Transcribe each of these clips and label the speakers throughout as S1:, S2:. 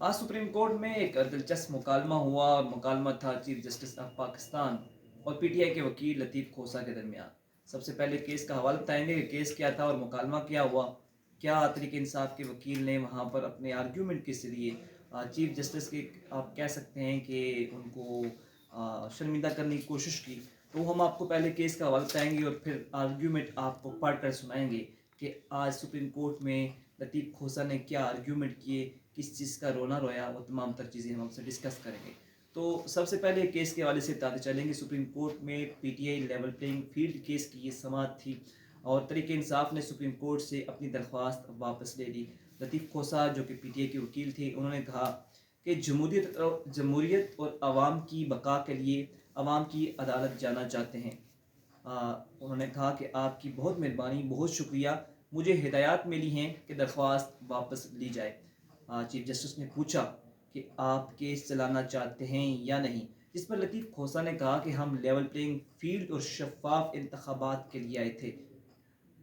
S1: आज supreme court में एक दिलचस्प मुकालमा हुआ और मुकालमा था चीफ जस्टिस ऑफ पाकिस्तान और पीटीआई के वकील लतीफ़ खोसा के दरमियान। सबसे पहले केस का हवाला बताएंगे कि केस क्या था और मुकालमा क्या हुआ, क्या तरीके इंसाफ के वकील ने वहाँ पर अपने आर्ग्यूमेंट के ज़रिए चीफ जस्टिस के आप कह सकते हैं कि उनको शर्मिंदा करने की कोशिश की। तो हम आपको पहले केस का हवाला बताएंगे और फिर आर्ग्यूमेंट आपको पढ़ कर सुनाएंगे कि आज सुप्रीम कोर्ट में लतीफ़ खोसा ने क्या आर्ग्यूमेंट किए, किस चीज़ का रोना रोया, वो तमाम तर चीज़ें हम आपसे डिस्कस करेंगे। तो सबसे पहले केस के हवाले से बताते चलेंगे। सुप्रीम कोर्ट में PTI level playing field case की ये समाअत थी और तरीके इंसाफ ने सुप्रीम कोर्ट से अपनी दरख्वास्त वापस ले ली। लतीफ़ खोसा जो कि पीटीआई के वकील थे, उन्होंने कहा कि जमहूरियत और आवाम की बका के लिए आवाम की अदालत जाना चाहते हैं। उन्होंने कहा कि आपकी बहुत मेहरबानी, बहुत शुक्रिया, मुझे हिदायत मिली हैं कि दरख्वास्त वापस ली जाए। चीफ जस्टिस ने पूछा कि आप केस चलाना चाहते हैं या नहीं, जिस पर लतीफ़ खोसा ने कहा कि हम लेवल प्लेइंग फील्ड और शफाफ इंतखाबात के लिए आए थे।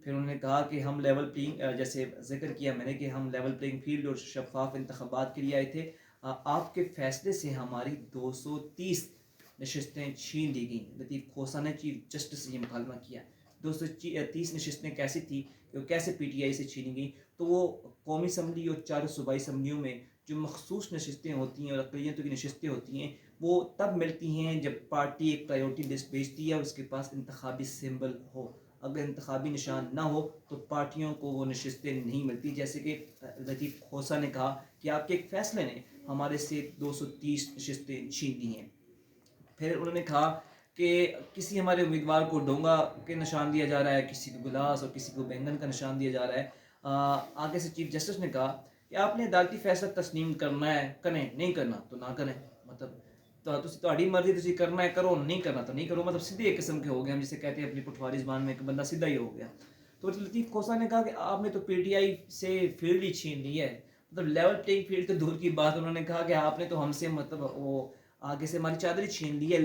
S1: फिर उन्होंने कहा कि हम लेवल प्लेइंग जैसे जिक्र किया मैंने कि हम लेवल प्लेइंग फील्ड और शफाफ इंतखाबात के लिए आए थे। आपके फैसले से हमारी 230 नशस्तें छीन ली गई। लतीफ़ खोसा ने चीफ जस्टिस से ये मुकालमा किया। 230 नशस्तें कैसी थी, वो कैसे पीटीआई से छीनी गई? तो वो कौमी असम्बली और चारों सूबाई असम्बलियों में जो मखसूस नशस्तें होती हैं और अक़लियतों की नशस्तें होती हैं, वो तब मिलती हैं जब पार्टी एक प्रायोरिटी लिस्ट भेजती है और उसके पास इंतखाबी सिंबल हो। अगर इंतखाबी निशान ना हो तो पार्टियों को वो नशस्तें नहीं मिलती। जैसे कि लतीफ़ खोसा ने कहा कि आपके एक फ़ैसले ने हमारे से 230 नशस्तें छीन ली हैं। फिर उन्होंने कहा कि किसी हमारे उम्मीदवार को डोंगा के निशान दिया जा रहा है, किसी को गिलास और किसी को बैंगन का निशान दिया जा रहा है। आगे से चीफ जस्टिस ने कहा कि आपने अदालती फैसला तस्लीम करना है, करें, नहीं करना तो ना करें। मतलब तो मर्जी, तुम करना है करो, नहीं करना तो नहीं करो। मतलब सीधे एक किस्म के हो गए, हम जिसे कहते हैं अपनी पटवारी ज़बान में, एक बंदा सीधा ही हो गया। तो लतीफ़ खोसा ने कहा कि आपने तो पीटीआई से फील्ड ही छीन ली है। मतलब लेवल प्लेइंग फील्ड तो दूर की बात, उन्होंने कहा कि आपने तो हमसे मतलब वो आगे से हमारी चादर ही छीन ली है,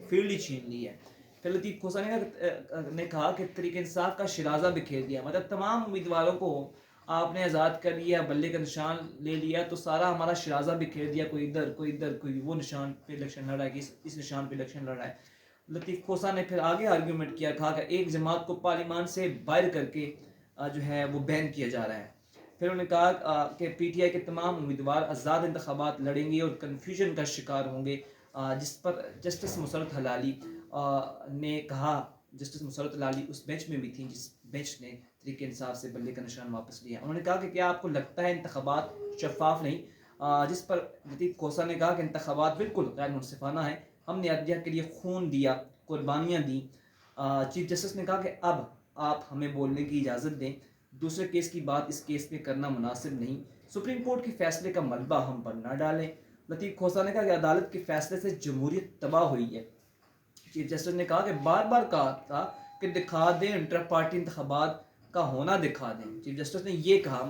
S1: फील्ड ही छीन ली है। फिर लतीफ़ खोसा ने कहा कि तरीके इंसाफ का शिराजा बिखेर दिया। मतलब तमाम उम्मीदवारों को आपने आज़ाद कर लिया, बल्ले का निशान ले लिया, तो सारा हमारा शिराजा बिखेर दिया। कोई इधर, कोई इधर, कोई वो निशान पे इलेक्शन लड़ रहा है, इस निशान पे इलेक्शन लड़ रहा है। लतीफ़ खोसा ने फिर आगे आर्ग्यूमेंट किया, कहा कि एक जमात को पार्लियामान से बाहर करके जो है वो बैन किया जा रहा है। फिर उन्होंने कहा कि पीटीआई के तमाम उम्मीदवार आज़ाद इंतखाबात लड़ेंगे और कन्फ्यूजन का शिकार होंगे। जिस पर जस्टिस मुसरत हलाली ने कहा, जस्टिस मुसरत हलाली उस बेंच में भी थी जिस बेंच ने तरीके इंसाफ से बल्ले का निशान वापस लिया। उन्होंने कहा कि क्या आपको लगता है इंतखाबात शफाफ नहीं? जिस पर लतीफ़ खोसा ने कहा कि इंतखाबात बिल्कुल गैर मुनसिफाना है, हमने अदलिया के लिए खून दिया, कुर्बानियाँ दी। चीफ जस्टिस ने कहा कि अब आप हमें बोलने की इजाज़त दें, दूसरे केस की बात इस केस में करना मुनासिब नहीं। सुप्रीम कोर्ट के फैसले का मलबा हम पर ना डालें। लतीफ़ खोसा ने कहा कि अदालत के फैसले से जमहूरियत तबाह हुई है। चीफ जस्टिस ने कहा कि बार बार कहा था कि दिखा दें, इंटर पार्टी इंतखाबात का होना दिखा दें। चीफ जस्टिस ने ये कहा,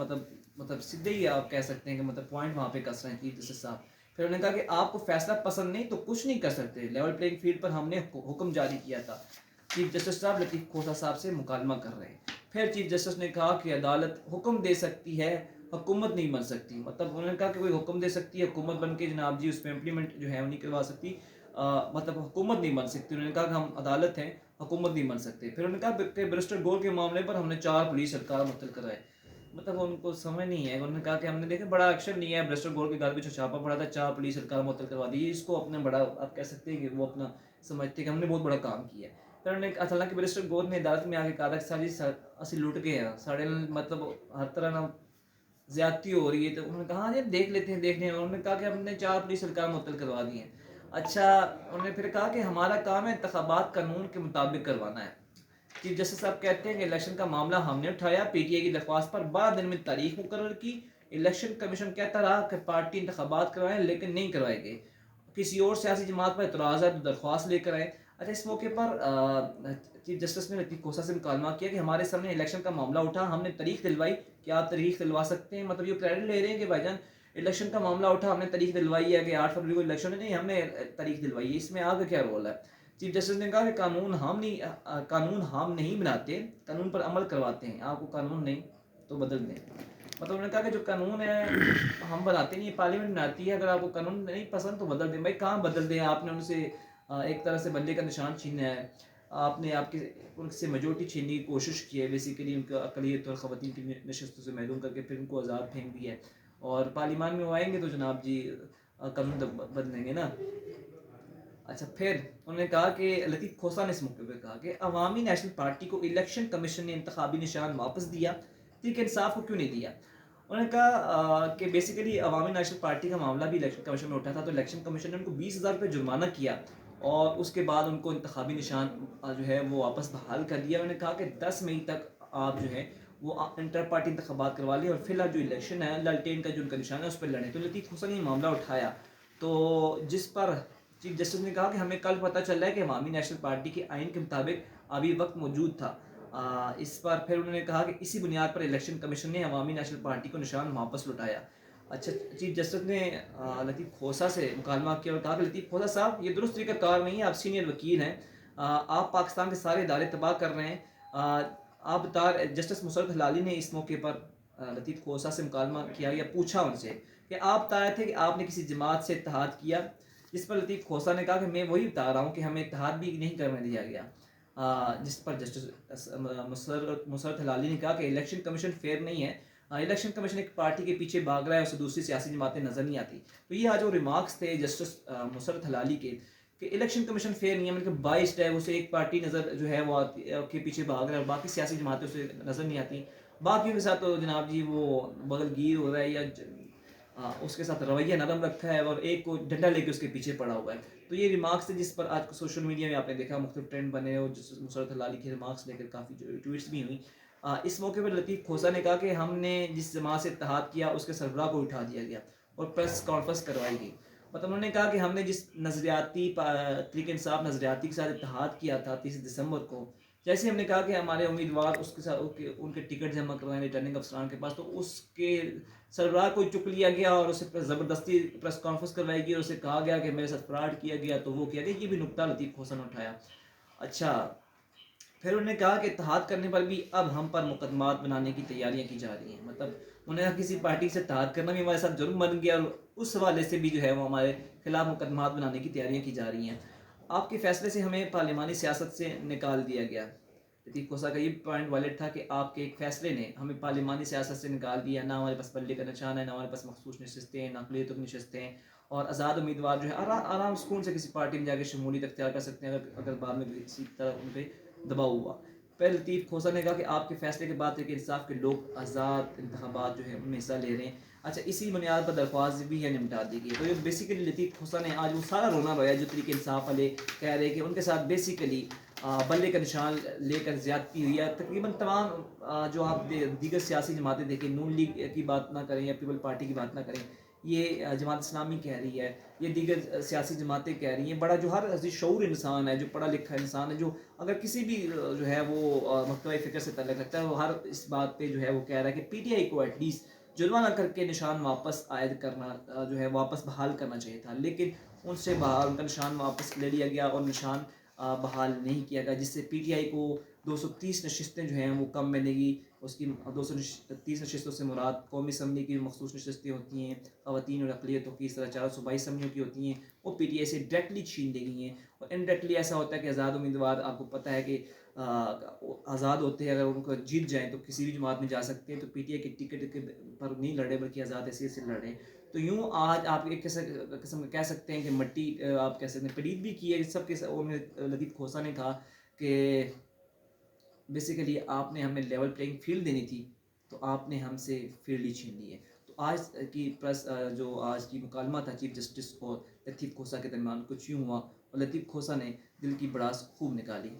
S1: मतलब सीधे ही आप कह सकते हैं कि मतलब पॉइंट वहाँ पे कस रहे हैं चीफ जस्टिस साहब। फिर उन्होंने कहा कि आपको फैसला पसंद नहीं तो कुछ नहीं कर सकते, लेवल प्लेइंग फील्ड पर हमने हुक्म जारी किया था। चीफ जस्टिस साहब लतीफ़ खोसा साहब से मुकालमा कर रहे हैं। फिर चीफ जस्टिस ने कहा कि अदालत हुक्म दे सकती है, हुकूमत नहीं बन सकती। मतलब उन्होंने कहा कि कोई हुक्म दे सकती है, हुकूमत बन के जनाब जी उस पर इम्प्लीमेंट जो है वो नहीं करवा सकती। मतलब हुकूमत नहीं बन सकती। उन्होंने कहा कि हम अदालत हैं, हुकूमत नहीं बन सकते। फिर उन्होंने कहा कि बैरिस्टर गोल के मामले पर हमने 4 पुलिस सरकार मुतल कराए। मतलब उनको समझ नहीं है। उन्होंने कहा कि हमने देखा बड़ा एक्शन नहीं है, बैरिस्टर गोल के घर पे जो छापा पड़ा था, 4 पुलिस सरकार मुतल करवा दी। इसको अपना बड़ा आप कह सकते हैं कि वो अपना समझते हैं कि हमने बहुत बड़ा काम किया है। फिर उन्होंने हालांकि बैरिस्टर गोल ने अदालत में आके कहा था कि सारी असी लुट गए हैं, साढ़े मतलब हर तरह ना ज्यादती हो रही है। तो उन्होंने कहा हाँ जी देख लेते हैं, देखने। उन्होंने कहा कि हमने 4 पुलिस सरकार मुअत्तल करवा दी हैं। अच्छा, उन्होंने फिर कहा कि हमारा काम है इंतखाबात कानून के मुताबिक करवाना है। चीफ जस्टिस साहब कहते हैं कि इलेक्शन का मामला हमने उठाया, पीटीआई की दरख्वास्त पर 12 दिन में तारीख मुकर्रर की। इलेक्शन कमीशन कहता रहा कि पार्टी इंतखाबात करवाएं, लेकिन नहीं करवाए गए। किसी और सियासी जमात पर इतराज़ है तो दरख्वास्त लेकर आए। अच्छा, इस मौके पर चीफ जस्टिस ने लतीफ़ खोसा से मुकालमा किया कि हमारे सामने इलेक्शन का मामला उठा, हमने तारीख दिलवाई, क्या आप तारीख दिलवा सकते हैं? मतलब ये क्रेडिट ले रहे हैं कि भाईजान इलेक्शन का मामला उठा, हमने तारीख दिलवाई है कि 8 फरवरी को इलेक्शन है। नहीं, हमने तारीख दिलवाई है। इसमें आपका क्या रोल है? चीफ जस्टिस ने कहा कि कानून हम नहीं बनाते, कानून पर अमल करवाते हैं। आपको कानून नहीं तो बदल दें। مطلب انہوں نے کہا کہ جو قانون ہے ہم بناتے نہیں، پارلیمنٹ بناتی ہے، اگر آپ کو قانون نہیں پسند تو بدل دیں. بھائی کہاں بدل دیں؟ آپ نے ان سے ایک طرح سے بندے کا نشان چھیننا ہے. آپ نے آپ کے ان سے میجورٹی چھیننے کی کوشش کی ہے، بیسیکلی ان کا اقلیت اور خواتین کی نشستوں سے محروم کر کے پھر ان کو آزاد پھینک دیا ہے. اور پارلیمان میں وہ آئیں گے تو جناب جی قانون بدلیں گے نا. اچھا پھر انہوں نے کہا کہ لطیف کھوسہ نے اس موقع پہ کہا کہ عوامی نیشنل پارٹی کو الیکشن کمیشن نے انتخابی نشان واپس دیا، تحریک انصاف کو کیوں نہیں دیا؟ انہوں نے کہا کہ بیسیکلی عوامی نیشنل پارٹی کا معاملہ بھی الیکشن کمیشن میں اٹھا تھا، تو الیکشن کمیشن نے ان کو 20,000 روپے جرمانہ کیا اور اس کے بعد ان کو انتخابی نشان جو ہے وہ واپس بحال کر دیا. انہوں نے کہا کہ 10 مئی تک آپ جو ہے وہ انٹر پارٹی انتخابات کروا لیں اور فی الحال جو الیکشن ہے لالٹین کا جو ان کا نشان ہے اس پہ لڑیں. تو لطیف کھوسہ نے یہ معاملہ اٹھایا، تو جس پر چیف جسٹس نے کہا کہ ہمیں کل پتہ چلا ہے کہ عوامی نیشنل پارٹی کے آئین کے مطابق ابھی وقت موجود تھا. اس پر پھر انہوں نے کہا کہ اسی بنیاد پر الیکشن کمیشن نے عوامی نیشنل پارٹی کو نشان واپس لوٹایا. اچھا چیف جسٹس نے لطیف کھوسہ سے مکالمہ کیا اور کہا کہ لطیف کھوسہ صاحب یہ درست طریقہ کار نہیں ہے، آپ سینئر وکیل ہیں، آپ پاکستان کے سارے ادارے تباہ کر رہے ہیں. آپ بتا جسٹس مسرت ہلالی نے اس موقع پر لطیف کھوسہ سے مکالمہ کیا یا پوچھا ان سے کہ آپ بتائے تھے کہ آپ نے کسی جماعت سے اتحاد کیا، جس پر لطیف کھوسہ نے کہا کہ میں وہی بتا رہا ہوں کہ ہمیں اتحاد بھی نہیں کرنے دیا گیا. جس پر جسٹس مسرت ہلالی نے کہا کہ الیکشن کمیشن فیئر نہیں ہے، الیکشن کمیشن ایک پارٹی کے پیچھے بھاگ رہا ہے، اسے دوسری سیاسی جماعتیں نظر نہیں آتی. تو یہ جو ریمارکس تھے جسٹس مسرت ہلالی کے کہ الیکشن کمیشن فیئر نہیں ہے، مطلب بائسڈ ہے، اسے ایک پارٹی نظر جو ہے وہ کے پیچھے بھاگ رہا ہے اور باقی سیاسی جماعتیں اسے نظر نہیں آتی. باقیوں کے ساتھ تو جناب جی وہ بغل گیر ہو رہا ہے یا اس کے ساتھ رویہ نرم رکھا ہے اور ایک کو ڈنڈا لے کے اس کے پیچھے پڑا ہوا ہے. تو یہ ریمارکس تھے جس پر آج سوشل میڈیا میں آپ نے دیکھا مختلف ٹرینڈ بنے اور جس مسرت ہلالی کے ریمارکس لے کر کافی ٹویٹس بھی ہوئی. اس موقع پر لطیف کھوسہ نے کہا کہ ہم نے جس جماعت سے اتحاد کیا اس کے سربراہ کو اٹھا دیا گیا اور پریس کانفرنس کروائی گئی. مطلب انہوں نے کہا کہ ہم نے جس نظریاتی تحریک انصاف نظریاتی کے ساتھ اتحاد کیا تھا 30 دسمبر کو، جیسے ہم نے کہا کہ ہمارے امیدوار اس کے ساتھ ان کے ٹکٹ جمع کروائیں ریٹرننگ افسران کے پاس، تو اس کے سربراہ کو چک لیا گیا اور اسے زبردستی پریس کانفرنس کروائی گئی اور اسے کہا گیا کہ میرے ساتھ فراڈ کیا گیا، تو وہ کیا گیا. یہ بھی نقطہ لطیف کھوسہ نے اٹھایا. اچھا پھر انہوں نے کہا کہ اتحاد کرنے پر بھی اب ہم پر مقدمات بنانے کی تیاریاں کی جا رہی ہیں. مطلب انہوں نے کہا کسی پارٹی سے اتحاد کرنا بھی ہمارے ساتھ جرم بن گیا اور اس حوالے سے بھی جو ہے وہ ہمارے خلاف مقدمات بنانے کی تیاریاں کی جا رہی ہیں. آپ کے فیصلے سے ہمیں پارلیمانی سیاست سے نکال دیا گیا. لطیف کھوسہ کا یہ پوائنٹ ویلڈ تھا کہ آپ کے ایک فیصلے نے ہمیں پارلیمانی سیاست سے نکال دیا، نہ ہمارے پاس بلے کا نشان ہے، نہ ہمارے پاس مخصوص نشستیں ہیں، نہ اقلیتوں کی نشستیں ہیں، اور آزاد امیدوار جو ہے آرام سکون سے کسی پارٹی میں جا کے شمولیت اختیار کر سکتے ہیں اگر بعد میں کسی طرح ان پہ دباؤ ہوا. پھر لطیف کھوسہ نے کہا کہ آپ کے فیصلے کے بعد تحریک انصاف کے لوگ آزاد انتخابات جو ہے ان میں حصہ لے رہے ہیں. اچھا اسی بنیاد پر درخواست بھی ہے نمٹا دی گئی. تو یہ بیسیکلی لطیف کھوسہ نے آج وہ سارا رونا رویا جو تحریک انصاف والے کہہ رہے کہ ان کے ساتھ بیسیکلی بلے کا نشان لے کر زیادتی ہوئی ہے. تقریباً تمام جو آپ دیگر سیاسی جماعتیں دیکھیں، نون لیگ کی بات نہ کریں یا پیپل پارٹی کی بات نہ کریں، یہ جماعت اسلامی کہہ رہی ہے، یہ دیگر سیاسی جماعتیں کہہ رہی ہیں. بڑا جو ہر شعور انسان ہے، جو پڑھا لکھا انسان ہے، جو اگر کسی بھی جو ہے وہ مکتبہ فکر سے تعلق رکھتا ہے، وہ ہر اس بات پہ جو ہے وہ کہہ رہا ہے کہ پی ٹی آئی کو ایٹ لیسٹ جرمانہ کر کے نشان واپس عائد کرنا جو ہے واپس بحال کرنا چاہیے تھا. لیکن ان سے ان کا نشان واپس لے لیا گیا اور نشان بحال نہیں کیا گیا، جس سے پی ٹی آئی کو 230 نشستیں جو ہیں وہ کم ملے گی. اس کی 230 نشستوں سے مراد قومی اسمبلی کی مخصوص نشستیں ہوتی ہیں، خواتین اور اقلیتوں کی، اس طرح 4 صوبائی اسمبلیوں کی ہوتی ہیں، وہ پی ٹی آئی سے ڈائریکٹلی چھین لی گئی ہیں. اور انڈائریکٹلی ایسا ہوتا ہے کہ آزاد امیدوار آپ کو پتہ ہے کہ آزاد ہوتے ہیں، اگر ان کو جیت جائیں تو کسی بھی جماعت میں جا سکتے ہیں. تو پی ٹی آئی کے ٹکٹ پر نہیں لڑے بلکہ آزاد حیثیت سے لڑے. تو یوں آج آپ ایک قسم کہہ سکتے ہیں کہ مٹی آپ کہہ سکتے ہیں پلید بھی کی ہے سب کے. لطیف کھوسہ نے کہا کہ بیسیکلی آپ نے ہمیں لیول پلینگ فیلڈ دینی تھی تو آپ نے ہم سے فیلڈ ہی چھین لی ہے. تو آج کی پریس جو آج کی مکالمہ تھا چیف جسٹس اور لطیف کھوسہ کے درمیان کچھ یوں ہوا اور لطیف کھوسہ نے دل کی بڑاس خوب نکالی.